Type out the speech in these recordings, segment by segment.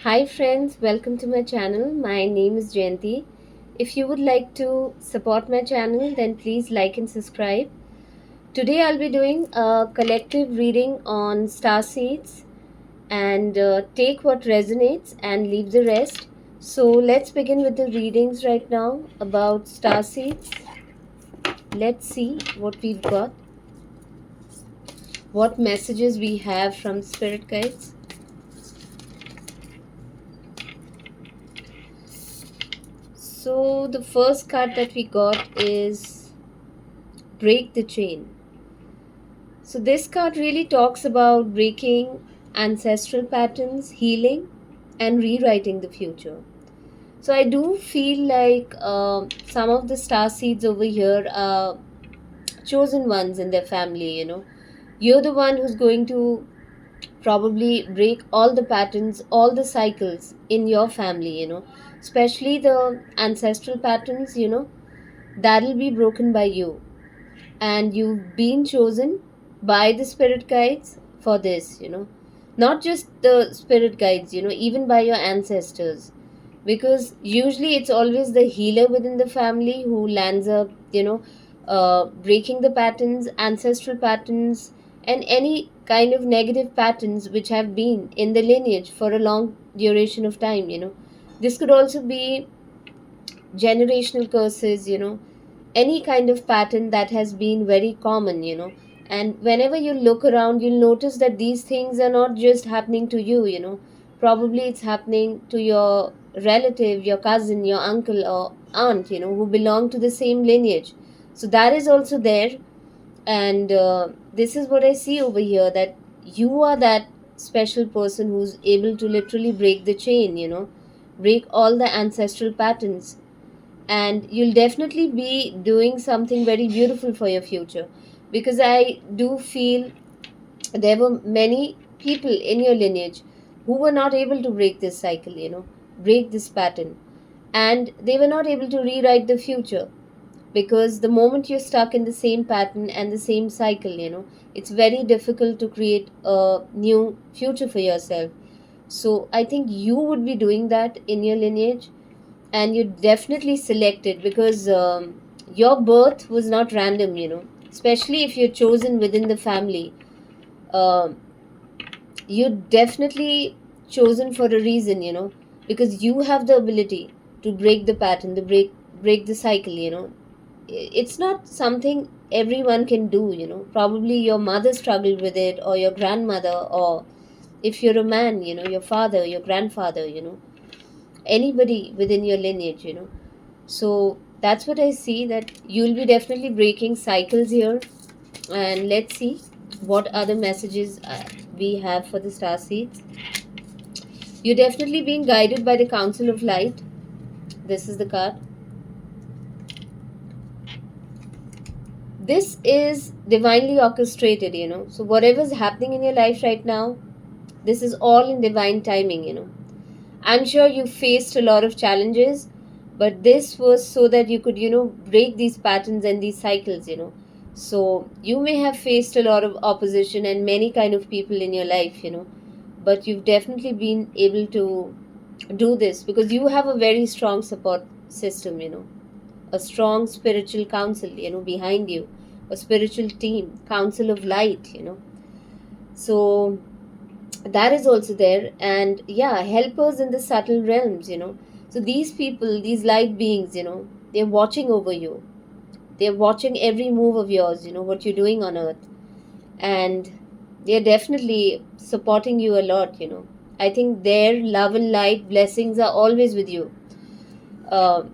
Hi friends, welcome to my channel. My name is Jayanti. If you would like to support my channel, then please like and subscribe. Today I'll be doing a collective reading on star seeds and take what resonates and leave the rest. So let's begin with the readings right now about star seeds. Let's see what we've got, what messages we have from spirit guides. So the first card that we got is Break the Chain. So, this card really talks about breaking ancestral patterns, healing, and rewriting the future. So, I do feel like some of the star seeds over here are chosen ones in their family. You're the one who's going to probably break all the patterns, all the cycles in your family, especially the ancestral patterns, that'll be broken by you, and you've been chosen by the spirit guides for this. Not just the spirit guides, even by your ancestors, because usually it's always the healer within the family who lands up breaking the patterns, ancestral patterns, and any kind of negative patterns which have been in the lineage for a long duration of time. This could also be generational curses, any kind of pattern that has been very common. And whenever you look around, you'll notice that these things are not just happening to you. Probably it's happening to your relative, your cousin, your uncle, or aunt, who belong to the same lineage. So that is also there. And this is what I see over here, that you are that special person who's able to literally break the chain, break all the ancestral patterns, and you'll definitely be doing something very beautiful for your future, because I do feel there were many people in your lineage who were not able to break this cycle, break this pattern, and they were not able to rewrite the future, because the moment you're stuck in the same pattern and the same cycle, it's very difficult to create a new future for yourself. So I think you would be doing that in your lineage, and you definitely selected, because your birth was not random, especially if you're chosen within the family. um, you definitely chosen for a reason, because you have the ability to break the pattern, the break the cycle. It's not something everyone can do. Probably your mother struggled with it, or your grandmother, or if you're a man, your father, your grandfather, anybody within your lineage. So that's what I see, that you'll be definitely breaking cycles here. And let's see what other messages we have for the star seeds. You're definitely being guided by the Council of Light. This is the card. This is divinely orchestrated. So whatever's happening in your life right now, this is all in divine timing. I'm sure you faced a lot of challenges, but this was so that you could, break these patterns and these cycles. So you may have faced a lot of opposition and many kind of people in your life, but you've definitely been able to do this because you have a very strong support system, a strong spiritual council, behind you, a spiritual team, council of light. So that is also there, and yeah, helpers in the subtle realms. So these people, these light beings, they're watching over you, they're watching every move of yours, what you're doing on earth, and they're definitely supporting you a lot. I think their love and light blessings are always with you. Um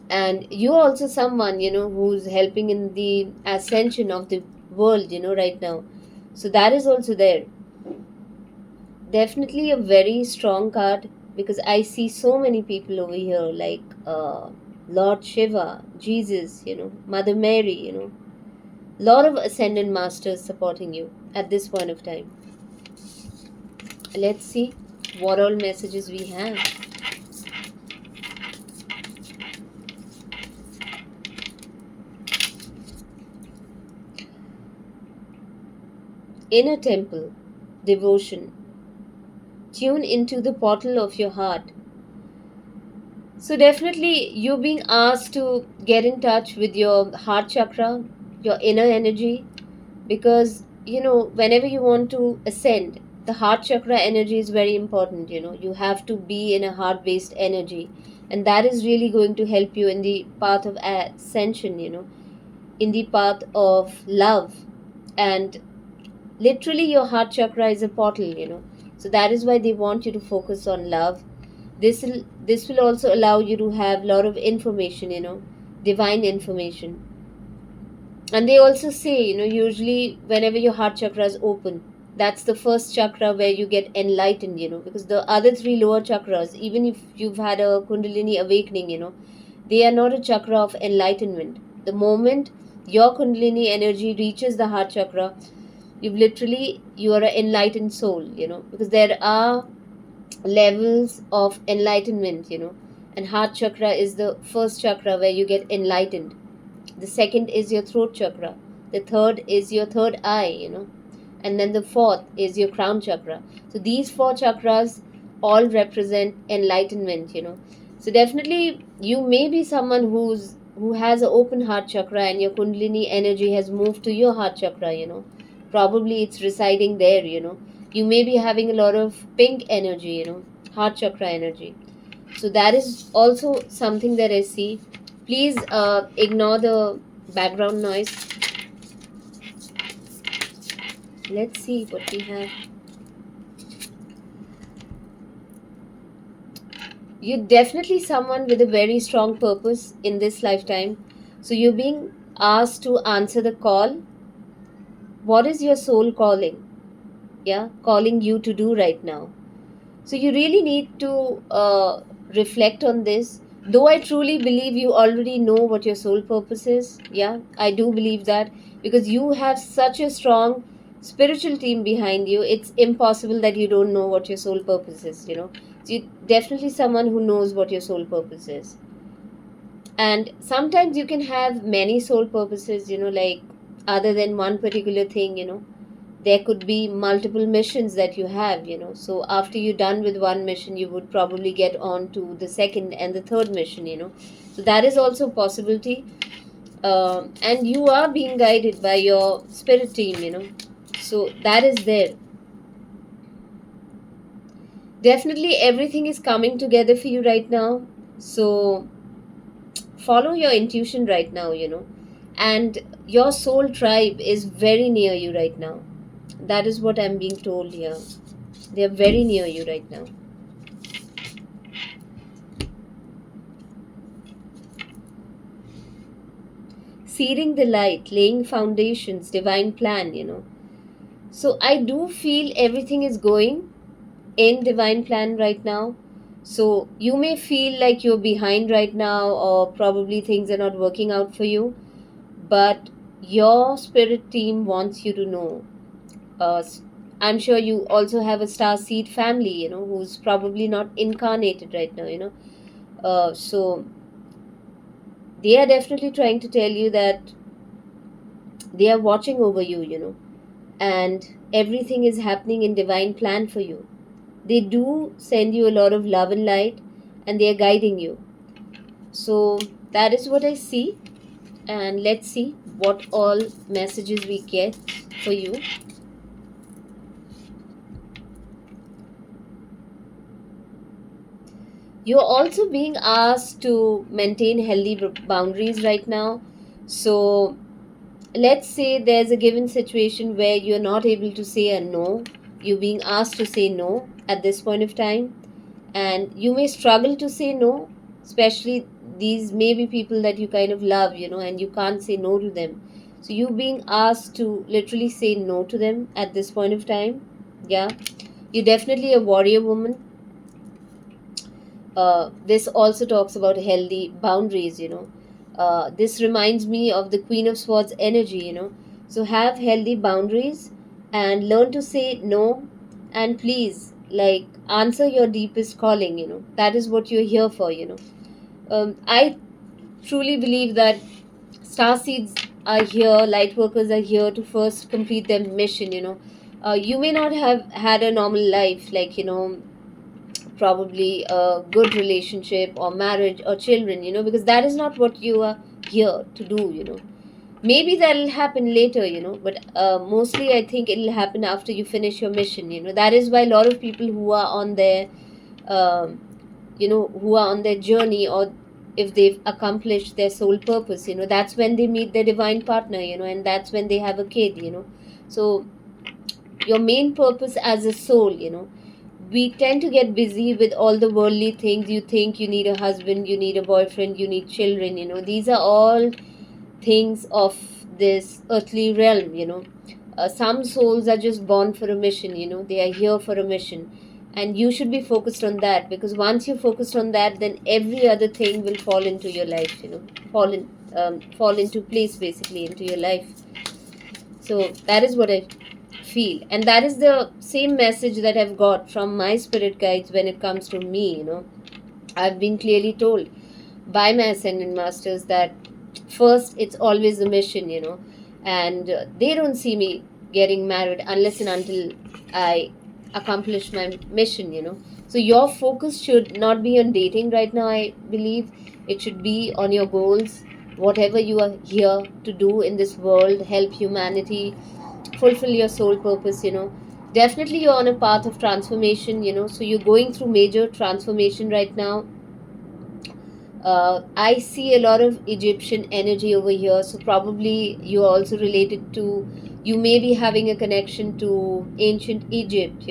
and you're also someone, who's helping in the ascension of the world, right now. So that is also there. Definitely a very strong card, because I see so many people over here, like Lord Shiva, Jesus, Mother Mary, lot of ascendant masters supporting you at this point of time. Let's see what all messages we have. Inner temple, devotion. tune into the portal of your heart. So definitely you being asked to get in touch with your heart chakra, your inner energy, because whenever you want to ascend, the heart chakra energy is very important. You have to be in a heart based energy, and that is really going to help you in the path of ascension, in the path of love. And literally your heart chakra is a portal, so that is why they want you to focus on love. This will also allow you to have a lot of information, divine information. And they also say, usually whenever your heart chakra is open, that's the first chakra where you get enlightened, because the other three lower chakras, even if you've had a Kundalini awakening, they are not a chakra of enlightenment. The moment your Kundalini energy reaches the heart chakra, you are an enlightened soul, because there are levels of enlightenment, and heart chakra is the first chakra where you get enlightened. The second is your throat chakra. The third is your third eye, and then the fourth is your crown chakra. So these four chakras all represent enlightenment, So definitely you may be someone who has an open heart chakra, and your Kundalini energy has moved to your heart chakra, Probably it's residing there, You may be having a lot of pink energy, heart chakra energy. So that is also something that I see. Please ignore the background noise. Let's see what we have. You're definitely someone with a very strong purpose in this lifetime. So you're being asked to answer the call. What is your soul calling? Yeah, calling you to do right now. So you really need to reflect on this. Though I truly believe you already know what your soul purpose is. Yeah, I do believe that, because you have such a strong spiritual team behind you. It's impossible that you don't know what your soul purpose is, So you're definitely someone who knows what your soul purpose is. And sometimes you can have many soul purposes, like other than one particular thing, there could be multiple missions that you have, so after you're done with one mission, you would probably get on to the second and the third mission, so that is also a possibility. And you are being guided by your spirit team, so that is there. Definitely everything is coming together for you right now, so follow your intuition right now, and your soul tribe is very near you right now. That is what I'm being told here. They are very near you right now. Seeding the light, laying foundations, divine plan, So I do feel everything is going in divine plan right now. So you may feel like you're behind right now, or probably things are not working out for you, but your spirit team wants you to know. Uh, s- I'm sure you also have a star seed family, who's probably not incarnated right now, so they are definitely trying to tell you that they are watching over you, and everything is happening in divine plan for you. They do send you a lot of love and light, and they are guiding you. So that is what I see, and let's see what all messages we get for you. You're also being asked to maintain healthy boundaries right now. So let's say there's a given situation where you're not able to say a no. You're being asked to say no at this point of time, and you may struggle to say no, especially these may be people that you kind of love, and you can't say no to them. So you being asked to literally say no to them at this point of time. Yeah, you're definitely a warrior woman. This also talks about healthy boundaries, this reminds me of the Queen of Swords energy, so have healthy boundaries and learn to say no, and please, like, answer your deepest calling, that is what you're here for, I truly believe that star seeds are here, light workers are here to first complete their mission, You may not have had a normal life, like, probably a good relationship or marriage or children, because that is not what you are here to do. Maybe that'll happen later, but mostly I think it'll happen after you finish your mission. That is why a lot of people who are on their um, who are on their journey, or if they've accomplished their soul purpose, that's when they meet their divine partner, and that's when they have a kid. So your main purpose as a soul, we tend to get busy with all the worldly things. You think you need a husband, you need a boyfriend, you need children. These are all things of this earthly realm. Some souls are just born for a mission. They are here for a mission, and you should be focused on that, because once you're focused on that, then every other thing will fall into your life. Fall into place, basically, into your life. So that is what I feel, and that is the same message that I've got from my spirit guides when it comes to me. I've been clearly told by my ascendant masters that first it's always a mission, and they don't see me getting married unless and until I accomplish my mission. So your focus should not be on dating right now, I believe. It should be on your goals, whatever you are here to do in this world, help humanity, fulfill your soul purpose. Definitely you're on a path of transformation, so you're going through major transformation right now. I see a lot of Egyptian energy over here, so probably you're also related to, you may be having a connection to ancient Egypt,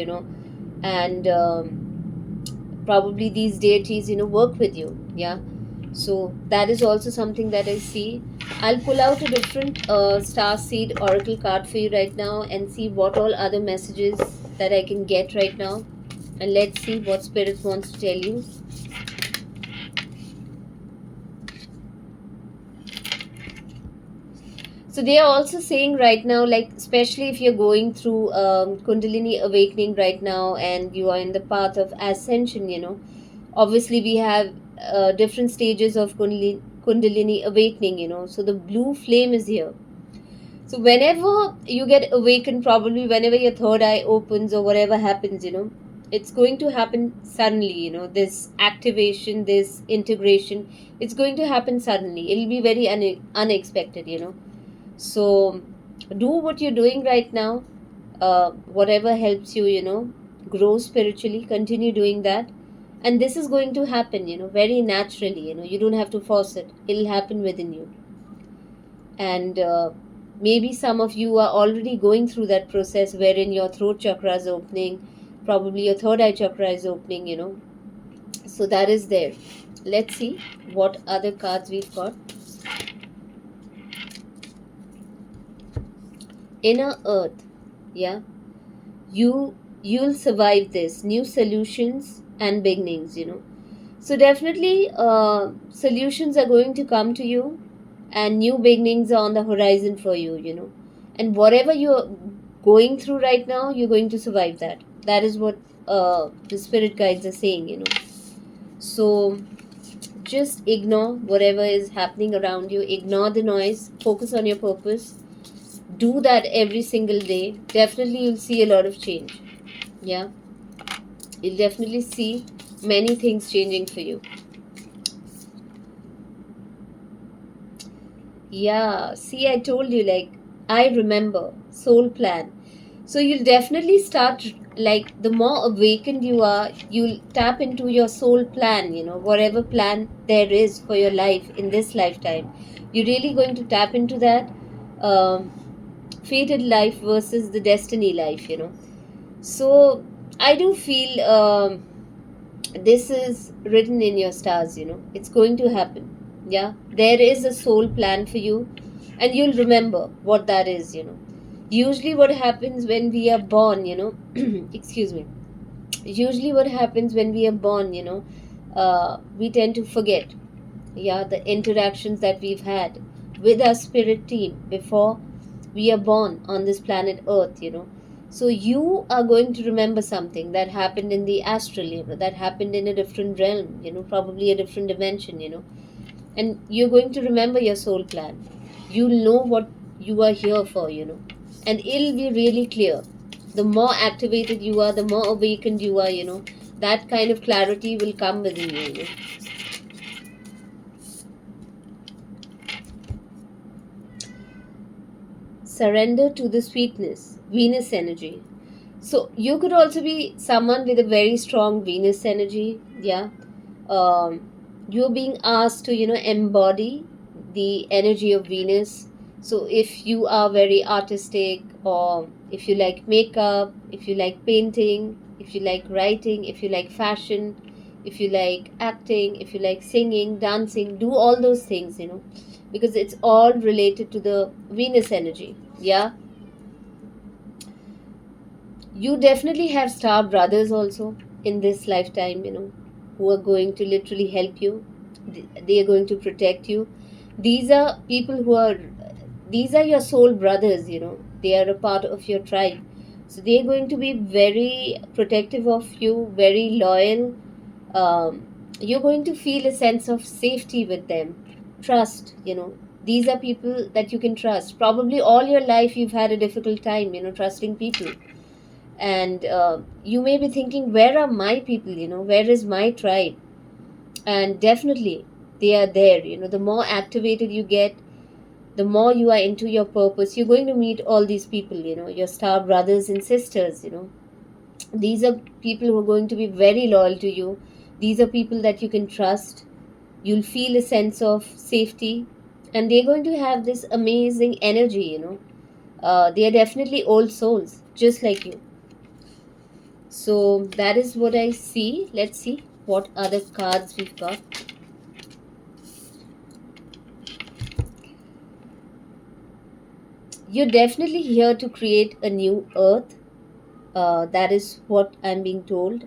and probably these deities, work with you. Yeah. So that is also something that I see. I'll pull out a different star seed oracle card for you right now and see what all other messages that I can get right now. And let's see what Spirit wants to tell you. So they are also saying right now, like, especially if you're going through Kundalini awakening right now and you are in the path of ascension, obviously we have different stages of Kundalini awakening, so the blue flame is here. So whenever you get awakened, probably whenever your third eye opens or whatever happens, it's going to happen suddenly. This activation, this integration, it's going to happen suddenly. It'll be very unexpected. So do what you're doing right now. Whatever helps you, grow spiritually. Continue doing that, and this is going to happen. Very naturally. You don't have to force it. It'll happen within you, and maybe some of you are already going through that process wherein your throat chakra is opening, probably your third eye chakra is opening, so that is there. Let's see what other cards we've got. Inner earth. Yeah, you'll survive this. New solutions and beginnings. So definitely solutions are going to come to you, and new beginnings are on the horizon for you. And whatever you're going through right now, you're going to survive that. That is what the spirit guides are saying. So just ignore whatever is happening around you, ignore the noise, focus on your purpose. Do that every single day. Definitely you'll see a lot of change. Yeah, you'll definitely see many things changing for you. Yeah, see, I told you, like, I remember soul plan. So you'll definitely start, like, the more awakened you are, you'll tap into your soul plan, whatever plan there is for your life in this lifetime. You're really going to tap into that um, fated life versus the destiny life. So I do feel this is written in your stars. It's going to happen. Yeah, there is a soul plan for you, and you'll remember what that is. Usually what happens when we are born, excuse me, usually what happens when we are born, we tend to forget, yeah, the interactions that we've had with our spirit team before we are born on this planet earth. So you are going to remember something that happened in the astral, that happened in a different realm, probably a different dimension. And you're going to remember your soul plan. You'll know what you are here for. And it'll be really clear. The more activated you are, the more awakened you are, that kind of clarity will come within you. Surrender to the sweetness, Venus energy. So you could also be someone with a very strong Venus energy. Yeah. um, you're being asked to embody the energy of Venus. So if you are very artistic, or if you like makeup, if you like painting, if you like writing, if you like fashion, if you like acting, if you like singing, dancing, do all those things, because it's all related to the Venus energy. Yeah. You definitely have star brothers also in this lifetime, who are going to literally help you. They are going to protect you. These are people who are, these are your soul brothers, they are a part of your tribe. So they are going to be very protective of you, very loyal. You're going to feel a sense of safety with them. Trust, these are people that you can trust. Probably all your life you've had a difficult time, trusting people. And you may be thinking, where are my people, where is my tribe? And definitely they are there. The more activated you get, the more you are into your purpose, you're going to meet all these people, your star brothers and sisters. These are people who are going to be very loyal to you. These are people that you can trust. You'll feel a sense of safety, and they're going to have this amazing energy. They are definitely old souls just like you. So that is what I see. Let's see what other cards we've got. You're definitely here to create a new earth. That is what I'm being told.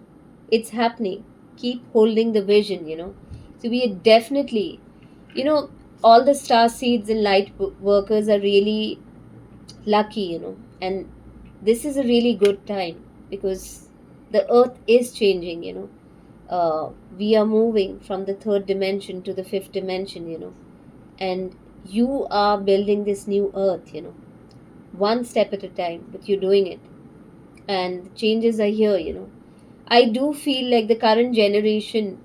It's happening. Keep holding the vision, So we are definitely, you know, all the star seeds and workers are really lucky, and this is a really good time because the earth is changing, we are moving from the third dimension to the fifth dimension, and you are building this new earth, one step at a time, but you're doing it, and the changes are here, I do feel like the current generation,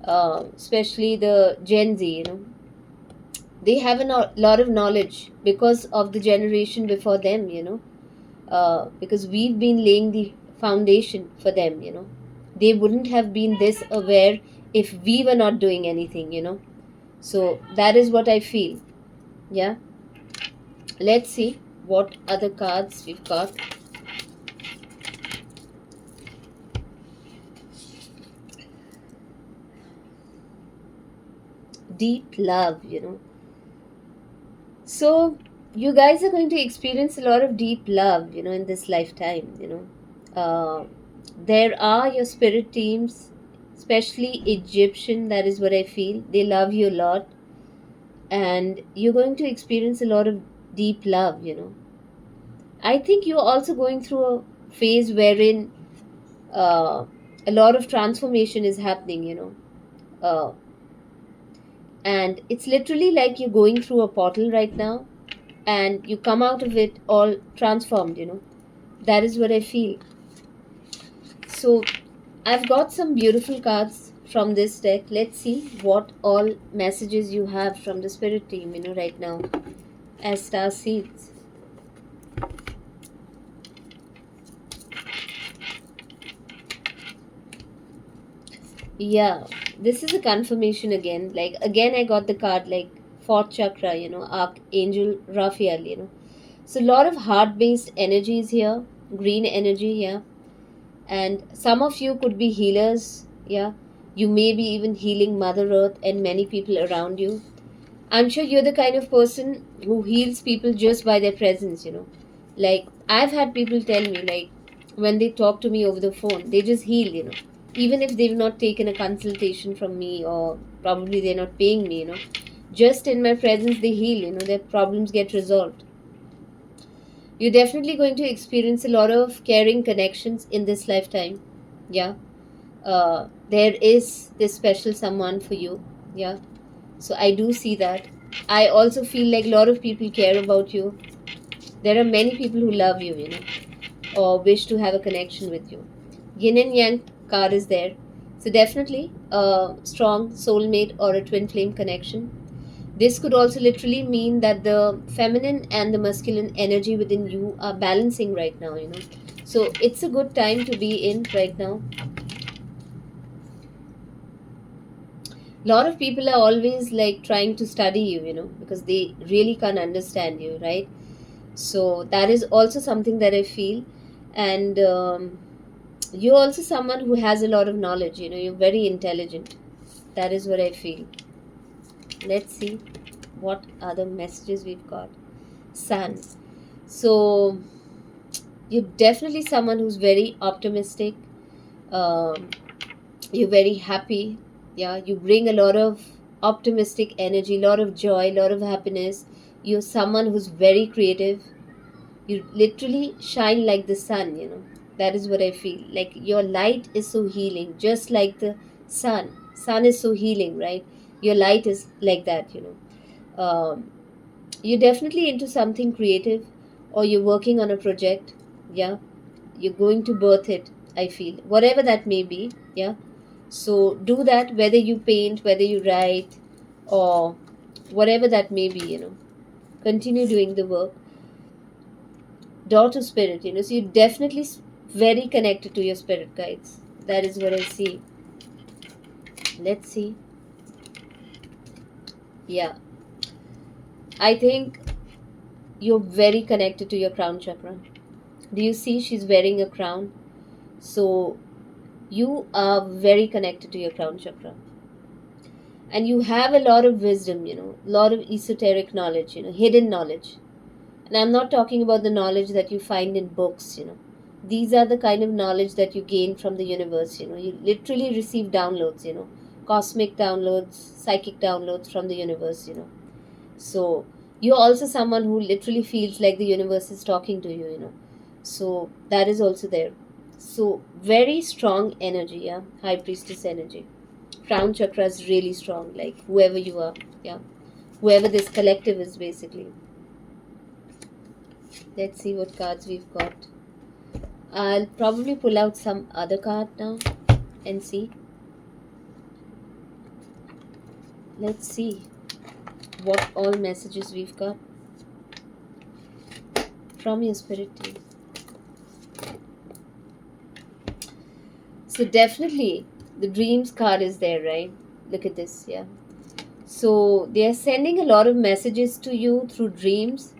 especially the Gen Z, they have a lot of knowledge because of the generation before them, because we've been laying the foundation for them, they wouldn't have been this aware if we were not doing anything, so that is what I feel. Yeah. Let's see what other cards we've got. Deep love, so you guys are going to experience a lot of deep love, in this lifetime, there are your spirit teams, especially Egyptian. That is what I feel. They love you a lot, and you're going to experience a lot of deep love, I think you're also going through a phase wherein uh, a lot of transformation is happening, uh, and it's literally like you're going through a portal right now, and you come out of it all transformed, that is what I feel. So I've got some beautiful cards from this deck. Let's see what all messages you have from the spirit team, right now as star seeds. Yeah, this is a confirmation again. Like, again, I got the card like fourth chakra, Archangel Raphael, So, a lot of heart based energies here, green energy here. And some of you could be healers. Yeah. You may be even healing Mother Earth and many people around you. I'm sure you're the kind of person who heals people just by their presence, Like, I've had people tell me, like, when they talk to me over the phone, they just heal, Even if they've not taken a consultation from me, or probably they're not paying me, Just in my presence, they heal, their problems get resolved. You're definitely going to experience a lot of caring connections in this lifetime. Yeah. There is this special someone for you. Yeah. So I do see that. I also feel like a lot of people care about you. There are many people who love you, or wish to have a connection with you. Yin and yang card is there. So definitely a strong soulmate or a twin flame connection. This could also literally mean that the feminine and the masculine energy within you are balancing right now, So it's a good time to be in right now. A lot of people are always like trying to study you, because they really can't understand you, right? So that is also something that I feel. And you're also someone who has a lot of knowledge, you're very intelligent. That is what I feel. Let's see what other messages we've got. Sun. So you're definitely someone who's very optimistic. Um, you're very happy. Yeah, you bring a lot of optimistic energy, a lot of joy, a lot of happiness. You're someone who's very creative. You literally shine like the sun. That is what I feel. Like your light is so healing, just like the sun is so healing, right? Your light is like that. You're definitely into something creative, or you're working on a project. Yeah, you're going to birth it, I feel, whatever that may be. Yeah, so do that, whether you paint, whether you write, or whatever that may be. Continue doing the work. Door to spirit. So you're definitely very connected to your spirit guides. That is what I see. Let's see. Yeah, I think you're very connected to your crown chakra. Do you see she's wearing a crown? So you are very connected to your crown chakra, and you have a lot of wisdom, a lot of esoteric knowledge, hidden knowledge. And I'm not talking about the knowledge that you find in books. These are the kind of knowledge that you gain from the universe. You literally receive downloads, cosmic downloads, psychic downloads from the universe. So you're also someone who literally feels like the universe is talking to you. So that is also there. So very strong energy, yeah. High priestess energy. Crown chakra is really strong, like whoever you are, yeah. Whoever this collective is, basically. Let's see what cards we've got. I'll probably pull out some other card now and see. Let's see what all messages we've got from your spirit team. So definitely the dreams card is there, right? Look at this, yeah. So they are sending a lot of messages to you through dreams.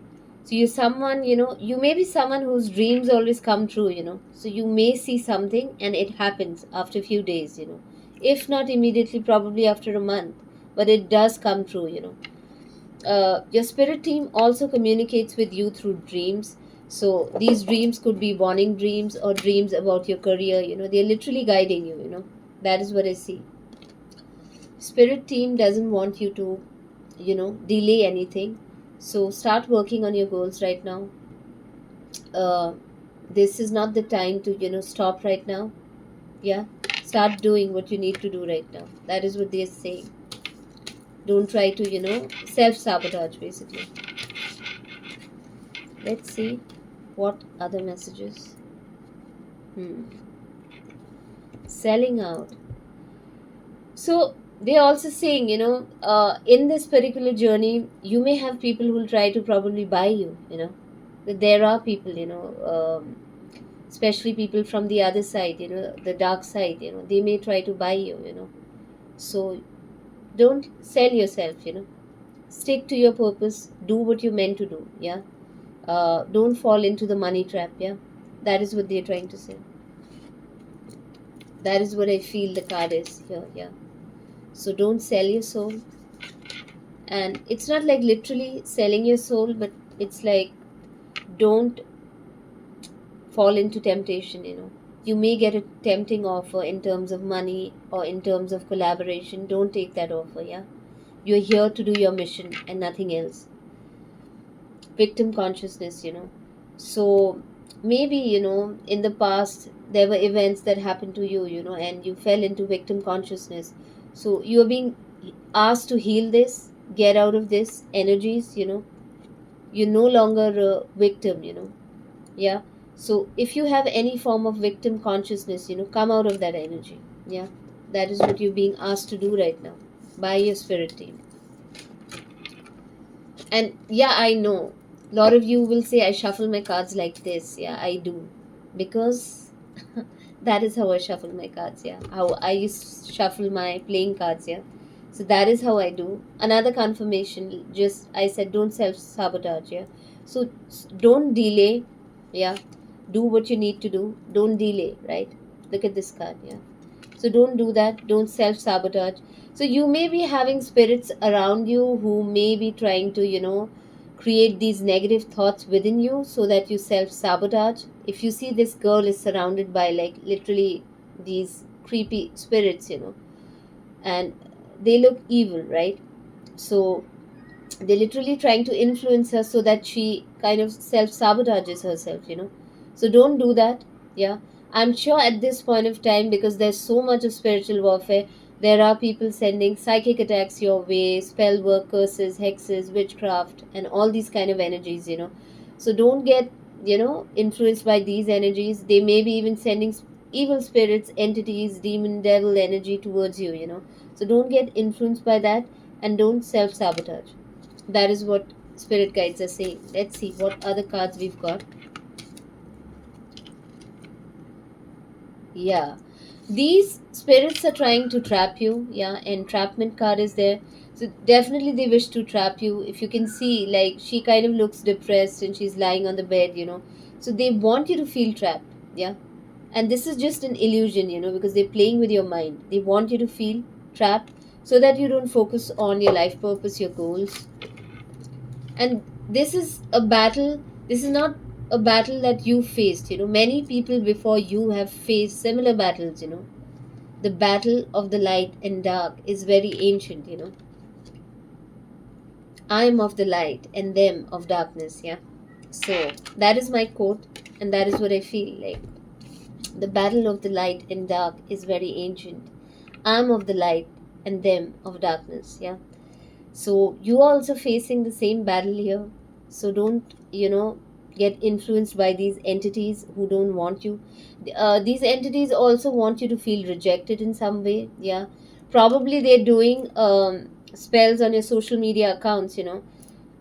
So you're someone, you may be someone whose dreams always come true. So you may see something and it happens after a few days. If not immediately, probably after a month. But it does come true. Your spirit team also communicates with you through dreams. So these dreams could be warning dreams or dreams about your career. They're literally guiding you. That is what I see. Spirit team doesn't want you to delay anything. So start working on your goals right now. uh, this is not the time to stop right now. Yeah, start doing what you need to do right now. That is what they're saying. Don't try to self-sabotage, basically. Let's see what other messages. Selling out. So they're also saying, in this particular journey, you may have people who will try to probably buy you. That there are people, especially people from the other side, the dark side, they may try to buy you. So don't sell yourself. Stick to your purpose, do what you're meant to do, yeah. Don't fall into the money trap, yeah. That is what they're trying to say. That is what I feel the card is here, yeah. So don't sell your soul. And it's not like literally selling your soul, but it's like don't fall into temptation. You may get a tempting offer in terms of money or in terms of collaboration. Don't take that offer, yeah. You're here to do your mission and nothing else. Victim consciousness. So maybe, in the past there were events that happened to you, and you fell into victim consciousness. So you are being asked to heal this, get out of this energies. You're no longer a victim. Yeah, So if you have any form of victim consciousness, come out of that energy. Yeah, that is what you're being asked to do right now by your spirit team. And yeah, I know a lot of you will say I shuffle my cards like this. Yeah, I do. Because that is how I shuffle my cards. Yeah, how I used to shuffle my playing cards. Yeah, so that is how I do. Another confirmation, just I said don't self sabotage. Yeah, so don't delay. Yeah, do what you need to do. Don't delay, right? Look at this card. Yeah, so don't do that. Don't self sabotage. So you may be having spirits around you who may be trying to, create these negative thoughts within you so that you self sabotage. If you see this girl is surrounded by like literally these creepy spirits, and they look evil, right? So they're literally trying to influence her so that she kind of self sabotages herself, so don't do that. Yeah, I'm sure at this point of time, because there's so much of spiritual warfare, there are people sending psychic attacks your way, spell work, curses, hexes, witchcraft, and all these kind of energies, so don't get influenced by these energies. They may be even sending evil spirits, entities, demon, devil energy towards you, so don't get influenced by that, and don't self sabotage. That is what spirit guides are saying. Let's see what other cards we've got. Yeah. These spirits are trying to trap you. Yeah. Entrapment card is there. So definitely they wish to trap you. If you can see, like she kind of looks depressed and she's lying on the bed, So they want you to feel trapped. Yeah. And this is just an illusion, because they're playing with your mind. They want you to feel trapped so that you don't focus on your life purpose, your goals. And this is a battle. This is not a battle that you faced, many people before you have faced similar battles, the battle of the light and dark is very ancient, I am of the light and them of darkness. Yeah, so that is my quote, and that is what I feel like. The battle of the light and dark is very ancient. I am of the light and them of darkness. Yeah, so you are also facing the same battle here. So don't, get influenced by these entities who don't want you. These entities also want you to feel rejected in some way. Yeah, probably they're doing spells on your social media accounts,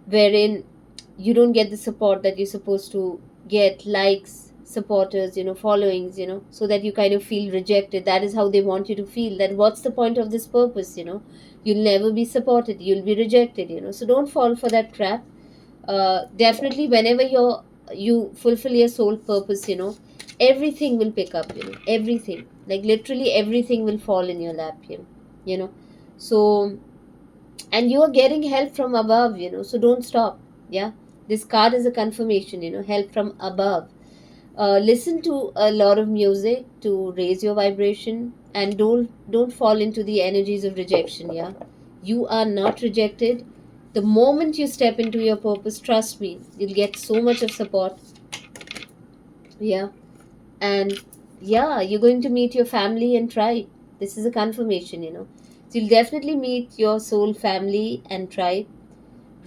wherein you don't get the support that you're supposed to get, likes, supporters, followings, so that you kind of feel rejected. That is how they want you to feel, that what's the point of this purpose, you'll never be supported, you'll be rejected, so don't fall for that trap. Definitely whenever you fulfill your soul purpose, everything will pick up, everything, like literally everything will fall in your lap, you know so, and you are getting help from above, so don't stop. Yeah, this card is a confirmation, help from above. Listen to a lot of music to raise your vibration, and don't fall into the energies of rejection. Yeah, you are not rejected. The moment you step into your purpose, trust me, you'll get so much of support. Yeah, and yeah, you're going to meet your family and tribe. This is a confirmation, so you'll definitely meet your soul family and tribe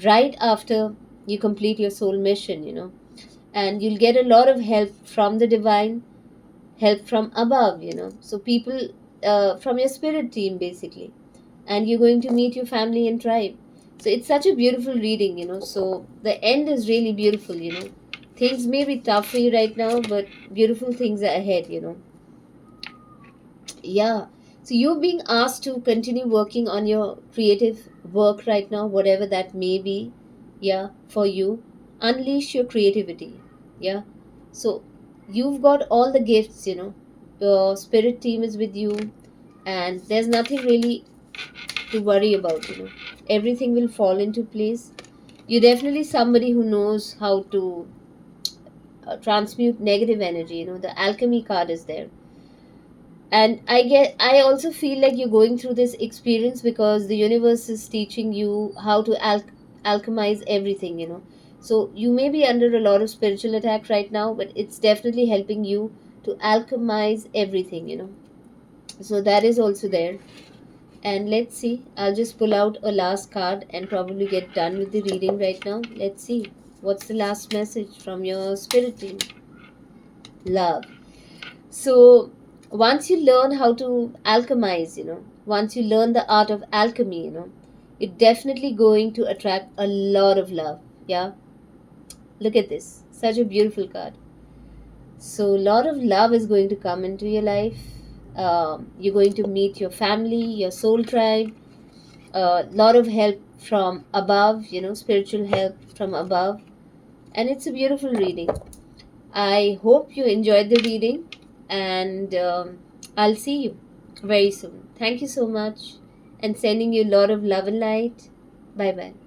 right after you complete your soul mission, and you'll get a lot of help from the divine, help from above, so people from your spirit team basically, and you're going to meet your family and tribe. So it's such a beautiful reading, so the end is really beautiful, things may be tough for you right now, but beautiful things are ahead, yeah. So you're being asked to continue working on your creative work right now, whatever that may be. Yeah, for you. Unleash your creativity. Yeah. So you've got all the gifts, Your spirit team is with you, and there's nothing really to worry about, Everything will fall into place. You're definitely somebody who knows how to transmute negative energy, The alchemy card is there, and I also feel like you're going through this experience because the universe is teaching you how to alchemize everything, so you may be under a lot of spiritual attack right now, but it's definitely helping you to alchemize everything, so that is also there. And let's see, I'll just pull out a last card and probably get done with the reading right now. Let's see what's the last message from your spirit team. love. So once you learn how to alchemize, once you learn the art of alchemy, you're definitely going to attract a lot of love. Yeah, look at this. Such a beautiful card. So a lot of love is going to come into your life. You're going to meet your family, your soul tribe, a lot of help from above, spiritual help from above. And it's a beautiful reading. I hope you enjoyed the reading, and I'll see you very soon. Thank you so much, and sending you a lot of love and light. Bye bye.